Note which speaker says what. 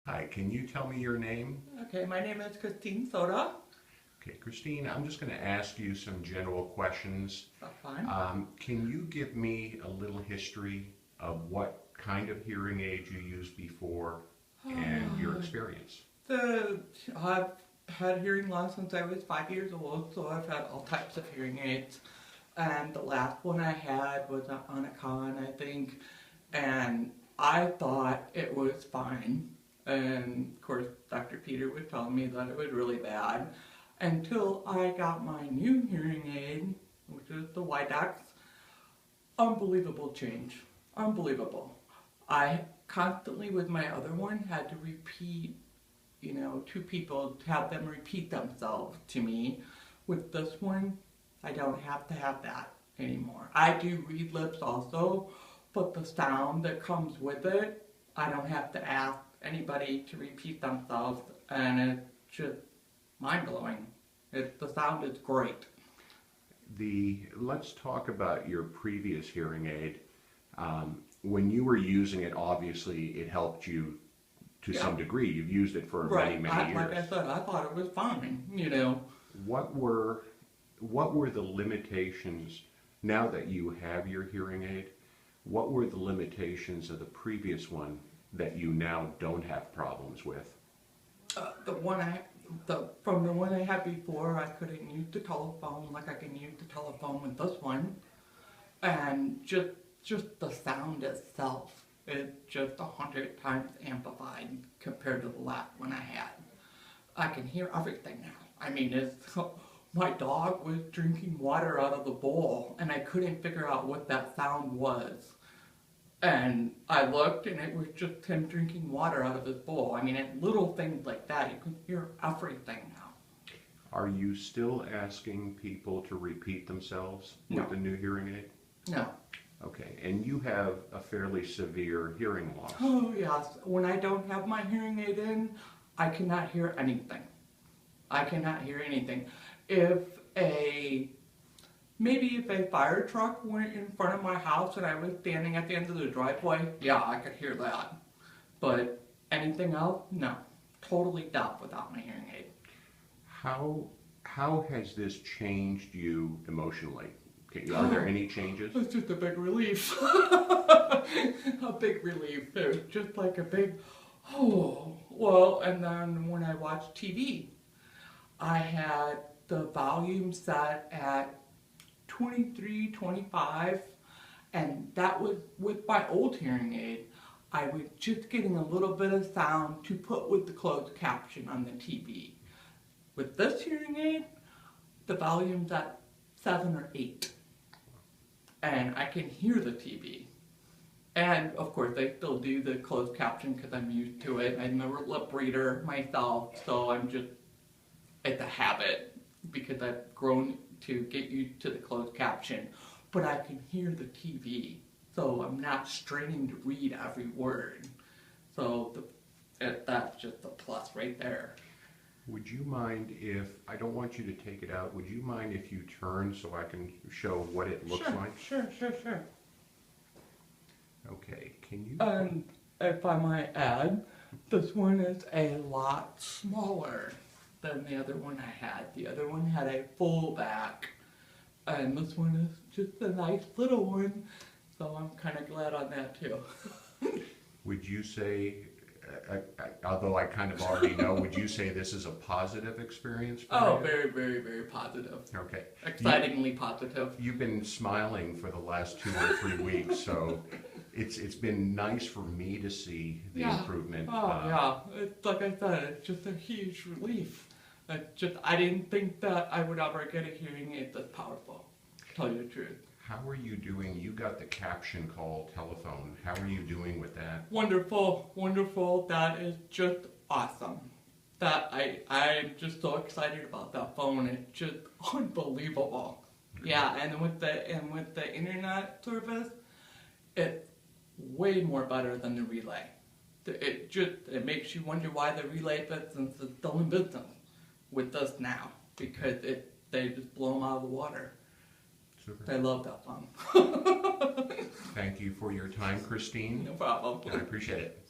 Speaker 1: Hi, can you tell me your name?
Speaker 2: Okay, my name is Christine Soda.
Speaker 1: Okay, Christine, I'm just going to ask you some general questions.
Speaker 2: That's fine.
Speaker 1: Can you give me a little history of what kind of hearing aids you used before and your experience?
Speaker 2: I've had hearing loss since I was 5 years old, so I've had all types of hearing aids. And the last one I had was on a con, I think, and I thought it was fine. And of course, Dr. Peter was telling me that it was really bad until I got my new hearing aid, which is the Widex. Unbelievable change. Unbelievable. I constantly, with my other one, had to repeat, two people to have them repeat themselves to me. With this one, I don't have to have that anymore. I do read lips also, but the sound that comes with it, I don't have to ask anybody to repeat themselves, and it's just mind-blowing. The sound is great.
Speaker 1: Let's talk about your previous hearing aid. When you were using it, obviously it helped you to some degree. You've used it for many years.
Speaker 2: Like I said, I thought it was fine,
Speaker 1: What were the limitations, now that you have your hearing aid, what were the limitations of the previous one that you now don't have problems with?
Speaker 2: From the one I had before, I couldn't use the telephone like I can use the telephone with this one. And just the sound itself is just 100 times amplified compared to the last one I had. I can hear everything now. I mean, my dog was drinking water out of the bowl, and I couldn't figure out what that sound was. And I looked, and it was just him drinking water out of his bowl. I mean, little things like that, you can hear everything now.
Speaker 1: Are you still asking people to repeat themselves with the new hearing aid?
Speaker 2: No.
Speaker 1: Okay, and you have a fairly severe hearing loss.
Speaker 2: Oh, yes. When I don't have my hearing aid in, I cannot hear anything. I cannot hear anything. Maybe if a fire truck went in front of my house and I was standing at the end of the driveway, yeah, I could hear that. But anything else, no. Totally deaf without my hearing aid.
Speaker 1: How has this changed you emotionally? Are there any changes?
Speaker 2: It's just a big relief. A big relief. It was just like a big, and then when I watched TV, I had the volume set at 23, 25, and that was with my old hearing aid. I was just getting a little bit of sound to put with the closed caption on the TV. With this hearing aid, the volume's at 7 or 8, and I can hear the TV. And of course, they still do the closed caption because I'm used to it. I'm a lip reader myself, so it's a habit because I've grown to get used to the closed caption. But I can hear the TV, so I'm not straining to read every word. So that's just a plus right there.
Speaker 1: Would you mind I don't want you to take it out, would you mind if you turn so I can show what it looks like?
Speaker 2: Sure.
Speaker 1: Okay, can you?
Speaker 2: And if I might add, this one is a lot smaller than the other one I had. The other one had a full back, and this one is just a nice little one, so I'm kind of glad on that too.
Speaker 1: Would you say, although I kind of already know, would you say this is a positive experience for you?
Speaker 2: Very, very, very positive.
Speaker 1: Okay.
Speaker 2: Excitingly positive.
Speaker 1: You've been smiling for the last 2 or 3 weeks, so it's been nice for me to see the improvement.
Speaker 2: It's like I said, it's just a huge relief. I didn't think that I would ever get a hearing aid that's powerful, to tell you the truth.
Speaker 1: How are you doing? You got the caption call telephone. How are you doing with that?
Speaker 2: Wonderful, wonderful. That is just awesome. I'm just so excited about that phone. It's just unbelievable. Yeah, and with the internet service, it's way more better than the relay. It makes you wonder why the relay business is still in business with us now, because they just blow them out of the water.
Speaker 1: Super.
Speaker 2: I love that phone.
Speaker 1: Thank you for your time, Christine.
Speaker 2: No problem.
Speaker 1: I appreciate it.